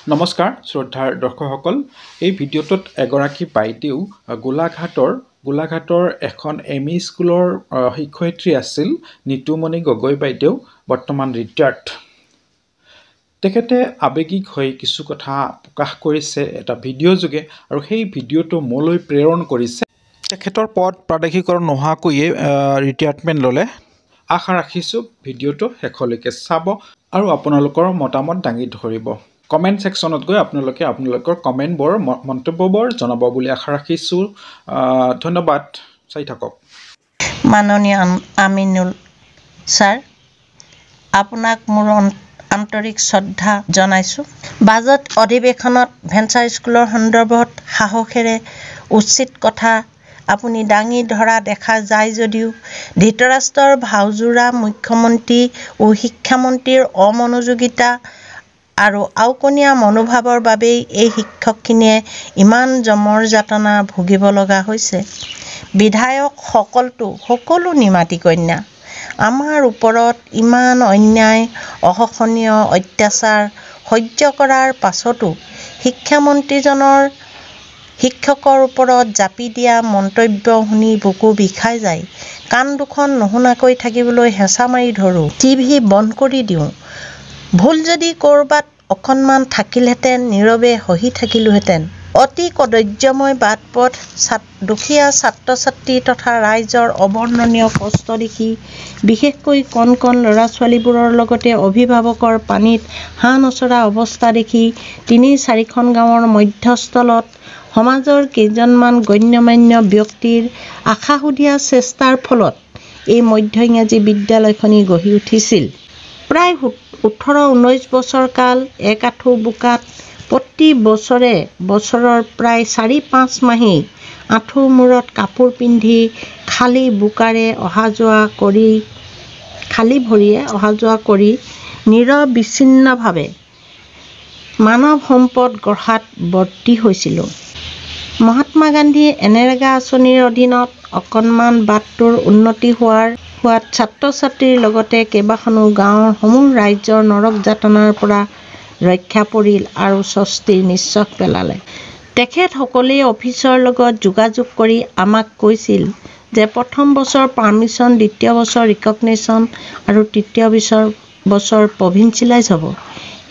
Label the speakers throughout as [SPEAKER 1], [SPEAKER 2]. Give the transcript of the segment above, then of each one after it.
[SPEAKER 1] নমস্কাৰ শ্ৰদ্ধাৰ দৰ্শকসকল এই ভিডিঅ'টোত এগৰাকী বাইদেউ গোলাঘাটৰ এখন এমই স্কুলৰ শিক্ষয়িত্ৰী আছিল নিতুমণি গগৈ বাইদেউ বৰ্তমান ৰিটায়াৰ্ড তেখেতে আবেগিক হৈ কিছু কথা প্ৰকাশ কৰিছে এটা ভিডিঅ' যোগে আৰু সেই ভিডিঅ'টো মোলৈ প্ৰেৰণ কৰিছে তেখেতৰ পদ প্ৰাদেশিকৰণ নোহোৱাকৈয়ে ৰিটায়াৰমেণ্ট ল'লে আশা ৰাখিছোঁ ভিডিঅ'টো শেষলৈকে চাব আৰু আপোনালোকৰ মতামত দাঙি ধৰিব কমেন্ট সেকশনত গৈ আপোনালোকৰ কমেন্টবোৰ মন্তব্যবোৰ জনাব বুলি আশা ৰাখিছোঁ ধন্যবাদ চাই থাকক
[SPEAKER 2] মাননীয় আমিনুল স্যাৰ আপোনাক মোৰ আন্তৰিক শ্ৰদ্ধা জনাইছোঁ বাজেট অধিৱেশনত ভেঞ্চাৰ স্কুলৰ সন্দৰ্ভত সাহসেৰে উচিত কথা আপুনি দাঙি ধৰা দেখা যায় যদিও ধৃতৰাষ্ট্ৰৰ ভাওজোৰা মুখ্যমন্ত্ৰী ও শিক্ষামন্ত্ৰীৰ অমনোযোগিতা আৰু আওকনীয়া মনোভাৱৰ বাবেই এই শিক্ষকখিনিয়ে ইমান জমৰ যাতনা ভুগিব লগা হৈছে বিধায়ক সকলো নিমাতী কন্যা আমাৰ ওপৰত ইমান অন্যায় অসহনীয় অত্যাচাৰ সহ্য কৰাৰ পাছতো শিক্ষামন্ত্ৰীজনৰ শিক্ষকৰ ওপৰত জাপি দিয়া মন্তব্য শুনি বুকু বিষাই যায় কাণ দুখন নুশুনাকৈ থাকিবলৈ হেঁচা মাৰি ধৰোঁ টিভি বন্ধ কৰি দিওঁ ভুল যদি ক'ৰবাত অকণমান থাকিলহেঁতেন নীৰৱে সহি থাকিলোহেঁতেন অতি কদৰ্যময় বাট পথ দুখীয়া ছাত্ৰ ছাত্ৰী তথা ৰাইজৰ অবৰ্ণনীয় কষ্ট দেখি বিশেষকৈ কণ কণ ল'ৰা ছোৱালীবোৰৰ লগতে অভিভাৱকৰ পানীত হাঁহ নচৰা অৱস্থা দেখি ৩-৪খন গাঁৱৰ মধ্যস্থলত সমাজৰ কেইজনমান গণ্যমান্য ব্যক্তিৰ আশাসুধীয়া চেষ্টাৰ ফলত এই মধ্য ইংৰাজী বিদ্যালয়খনি গঢ়ি উঠিছিল প্ৰায় ১৮-১৯ বছৰ কাল এক আঁঠু বোকাত প্ৰতি বছৰৰ প্ৰায় ৪-৫ মাহেই আঁঠুৰ মূৰত কাপোৰ পিন্ধি খালী ভৰিৰে অহা যোৱা কৰি নিৰবিচ্ছিন্নভাৱে মানৱ সম্পদ গঢ়াত ব্ৰতী হৈছিলোঁ মহাত্মা গান্ধী এনৰেগা আঁচনিৰ অধীনত অকণমান বাটটোৰ উন্নতি হোৱাত ছাত্ৰ ছাত্ৰীৰ লগতে কেইবাখনো গাঁৱৰ সমূহ ৰাইজৰ নৰক যাতনাৰ পৰা ৰক্ষা পৰিল আৰু স্বস্তিৰ নিশ্বাস পেলালে তেখেতসকলেই অফিচৰ লগত যোগাযোগ কৰি আমাক কৈছিল যে প্ৰথম বছৰ পাৰ্মিশ্যন দ্বিতীয় বছৰ ৰিকগনিশ্যন আৰু তৃতীয় বছৰ প্ৰভিঞ্চিয়েলাইজ হ'ব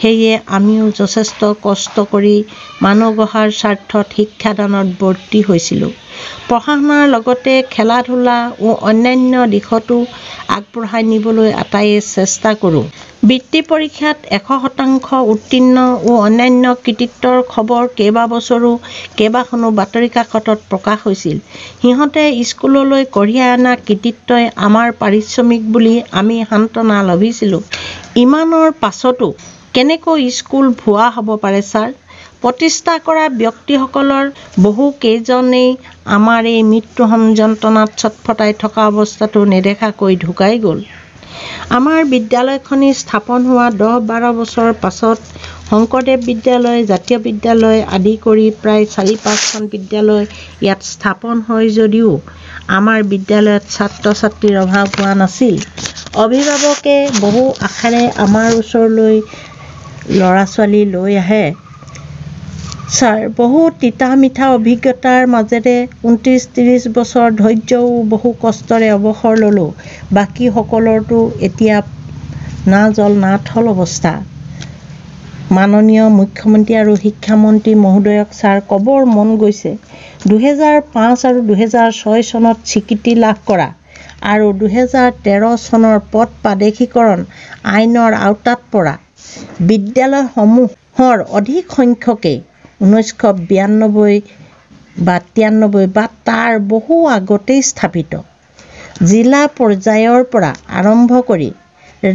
[SPEAKER 2] সেয়ে আমিও যথেষ্ট কষ্ট কৰি মানুহ গঢ়াৰ স্বাৰ্থত শিক্ষাদানত ব্ৰতী হৈছিলোঁ পঢ়া-শুনাৰ লগতে খেলা-ধূলা ও অন্যান্য দিশতো আগবঢ়াই নিবলৈ আটাইয়ে চেষ্টা কৰোঁ বৃত্তি পৰীক্ষাত ১০০% উত্তীৰ্ণ ও অন্যান্য কৃতিত্বৰ খবৰ কেইবাবছৰো কেইবাখনো বাতৰি কাকতত প্ৰকাশ হৈছিল সিহঁতে স্কুললৈ কঢ়িয়াই অনা কৃতিত্বই আমাৰ পাৰিশ্ৰমিক বুলি আমি সান্তনা লভিছিলোঁ ইমানৰ পাছতো কেনেকৈ স্কুল ভুৱা হ'ব পাৰে ছাৰ প্ৰতিষ্ঠা কৰা ব্যক্তিসকলৰ বহু কেইজনেই আমাৰ এই মৃত্যু যন্ত্ৰণাত ছটফটাই থকা অৱস্থাটো নেদেখাকৈ ঢুকাই গ'ল আমাৰ বিদ্যালয়খনি স্থাপন হোৱা ১০-১২ বছৰ পাছত শংকৰদেৱ বিদ্যালয় জাতীয় বিদ্যালয় আদি কৰি প্ৰায় ৪-৫খন বিদ্যালয় ইয়াত স্থাপন হয় যদিও আমাৰ বিদ্যালয়ত ছাত্ৰ ছাত্ৰীৰ অভাৱ হোৱা নাছিল অভিভাৱকে বহু আশাৰে আমাৰ ওচৰলৈ ল'ৰা ছোৱালী লৈ আহে ছাৰ বহু তিতা মিঠা অভিজ্ঞতাৰ মাজেৰে ২৯-৩০ বছৰ ধৈৰ্যও বহু কষ্টৰে অৱসৰ ল'লোঁ বাকী সকলৰতো এতিয়া না জল না থল অৱস্থা মাননীয় মুখ্যমন্ত্ৰী আৰু শিক্ষামন্ত্ৰী মহোদয়ক ছাৰ ক'বৰ মন গৈছে ২০০৫ আৰু ২০০৬ চনত স্বীকৃতি লাভ কৰা আৰু ২০১৩ চনৰ পদ প্ৰাদেশিকৰণ আইনৰ আওতাত পৰা বিদ্যালয়সমূহৰ অধিক সংখ্যকেই ১৯৯২ বা ৯৩ বা তাৰ বহু আগতেই স্থাপিত জিলা পৰ্যায়ৰ পৰা আৰম্ভ কৰি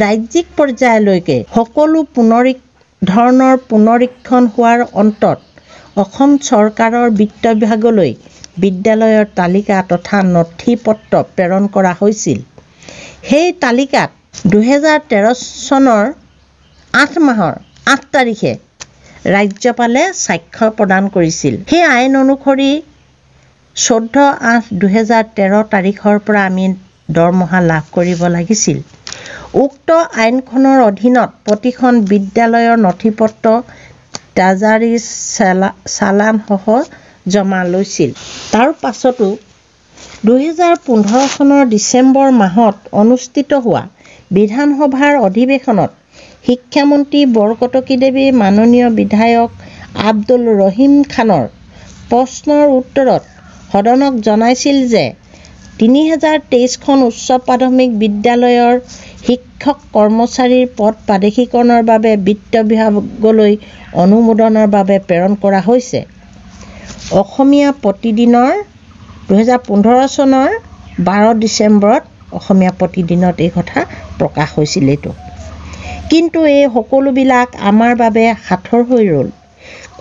[SPEAKER 2] ৰাজ্যিক পৰ্যায়লৈকে সকলো ধৰণৰ পুনৰীক্ষণ হোৱাৰ অন্তত অসম চৰকাৰৰ বিত্ত বিভাগলৈ বিদ্যালয়ৰ তালিকা তথা নথি পত্ৰ প্ৰেৰণ কৰা হৈছিল সেই তালিকাত ২০১৩ চনৰ ৮ মাহৰ ৮ তাৰিখে ৰাজ্যপালে স্বাক্ষৰ প্ৰদান কৰিছিল সেই আইন অনুসৰি ১৪/৮/২০১৩ তাৰিখৰ পৰা আমি দৰমহা লাভ কৰিব লাগিছিল উক্ত আইনখনৰ অধীনত প্ৰতিখন বিদ্যালয়ৰ নথিপত্ৰ ট্ৰেজাৰী চালানসহ জমা লৈছিল। তাৰ পাছতো 2015 চনৰ ডিচেম্বৰ মাহত অনুষ্ঠিত হোৱা বিধানসভাৰ অধিৱেশনত শিক্ষামন্ত্ৰী বৰকটকী দেৱী মাননীয় বিধায়ক আব্দুল ৰহিম খানৰ প্ৰশ্নৰ উত্তৰত সদনক জনাইছিল যে 3023খন উচ্চ প্ৰাথমিক বিদ্যালয়ৰ শিক্ষক কৰ্মচাৰীৰ পদ প্ৰাদেশিকৰণৰ বাবে বিত্ত বিভাগলৈ অনুমোদনৰ বাবে প্ৰেৰণ কৰা হৈছে। অসমীয়া প্ৰতিদিনৰ 2015 চনৰ 12 ডিচেম্বৰত অসমীয়া প্ৰতিদিনত এই কথা প্ৰকাশ হৈছিল। কিন্তু এই সকলোবিলাক আমাৰ বাবে সাঁথৰ হৈ ৰ'ল।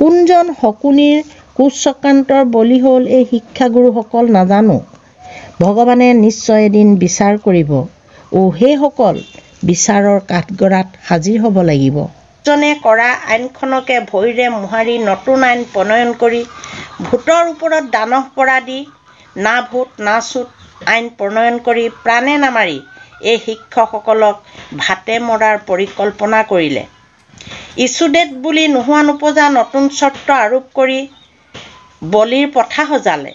[SPEAKER 2] কোনজন শকুনিৰ কুচক্ৰান্তৰ বলি হ'ল এই শিক্ষাগুৰুসকল নাজানো। ভগৱানে নিশ্চয় এদিন বিচাৰ কৰিব সেইসকল বিচাৰৰ কাঠগড়াত হাজিৰ হ'ব লাগিব। জনে কৰা আইনখনকে ভৰিৰে মোহাৰি নতুন আইন প্ৰণয়ন কৰি ভোটৰ ওপৰত দানহ পৰা দি না ভোট না চুট আইন প্ৰণয়ন কৰি প্ৰাণে নামাৰি এই শিক্ষকসকলক ভাতে মৰাৰ পৰিকল্পনা কৰিলে। ইছ্যুডেট বুলি নোহোৱা নোপোজা নতুন চৰ্ত আৰোপ কৰি বলিৰ পথা সজালে।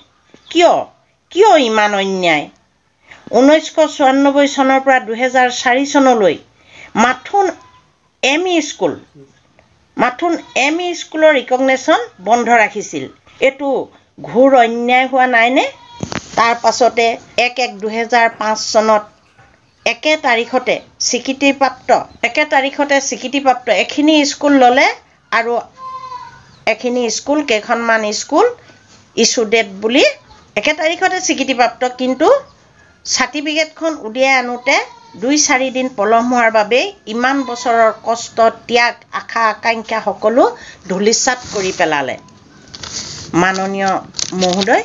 [SPEAKER 2] কিয় ইমান অন্যায়? 1994 চনৰ পৰা 2004 চনলৈ মাথোন এম ই স্কুলৰ ৰিকগনেশ্যন বন্ধ ৰাখিছিল। এইটো ঘোৰ অন্যায় হোৱা নাইনে? তাৰ পাছতে 1/1/2005 চনত একে তাৰিখতে স্বীকৃতিপ্ৰাপ্ত এখিনি স্কুল ল'লে আৰু এখিনি স্কুল কেইখনমান স্কুল ইছ্যুডেট বুলি একে তাৰিখতে স্বীকৃতিপ্ৰাপ্ত, কিন্তু চাৰ্টিফিকেটখন উলিয়াই আনোতে 2-4 দিন পলম হোৱাৰ বাবেই ইমান বছৰৰ কষ্ট ত্যাগ আশা আকাংক্ষা সকলো ধূলিসাৎ কৰি পেলালে। মাননীয় মহোদয়,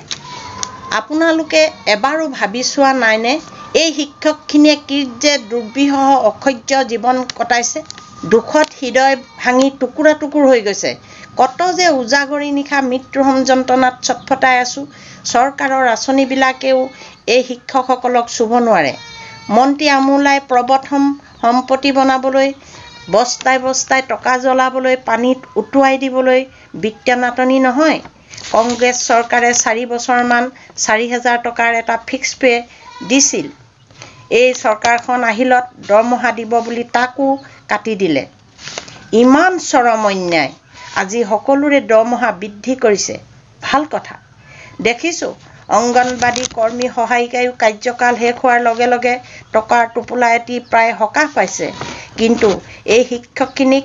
[SPEAKER 2] আপোনালোকে এবাৰো ভাবি চোৱা নাইনে এই শিক্ষকখিনিয়ে কি যে দুৰ্বিষহ অসহ্য জীৱন কটাইছে? দুখত হৃদয় ভাঙি টুকুৰা টুকুৰ হৈ গৈছে। কত যে উজাগৰি নিশা মৃত্যুৰ যন্ত্ৰণাত ছটফটাই আছোঁ। চৰকাৰৰ আঁচনিবিলাকেও এই শিক্ষকসকলক চুব নোৱাৰে। মন্ত্ৰী আমোলাই প্ৰবৰ্তন সম্পত্তি বনাবলৈ বস্তাই বস্তাই টকা জ্বলাবলৈ পানীত উটুৱাই দিবলৈ বিত্তীয় নাটনি নহয়। কংগ্ৰেছ চৰকাৰে 4 বছৰমান 4,000 টকাৰ এটা ফিক্স পে দিছিল। এই চৰকাৰখন আহিলত দৰমহা দিব বুলি তাকো কাটি দিলে। ইমান চৰম অন্যায়। আজি সকলোৰে দৰমহা বৃদ্ধি কৰিছে, ভাল কথা। দেখিছোঁ অংগনবাদী কৰ্মী সহায়িকায়ো কাৰ্যকাল শেষ হোৱাৰ লগে লগে টকাৰ টোপোলা এটি প্ৰায় সকাহ পাইছে। কিন্তু এই শিক্ষকখিনিক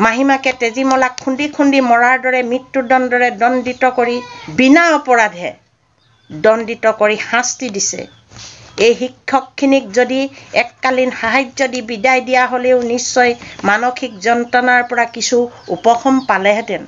[SPEAKER 2] মাহিমাকে তেজীমলাক খুন্দি খুন্দি মৰাৰ দৰে মৃত্যুদণ্ডৰে দণ্ডিত কৰি বিনা অপৰাধে দণ্ডিত কৰি শাস্তি দিছে। এই শিক্ষকখিনিক যদি এককালীন সাহায্য দি বিদায় দিয়া হ'লেও নিশ্চয় মানসিক যন্ত্ৰণাৰ পৰা কিছু উপশম পালেহেঁতেন।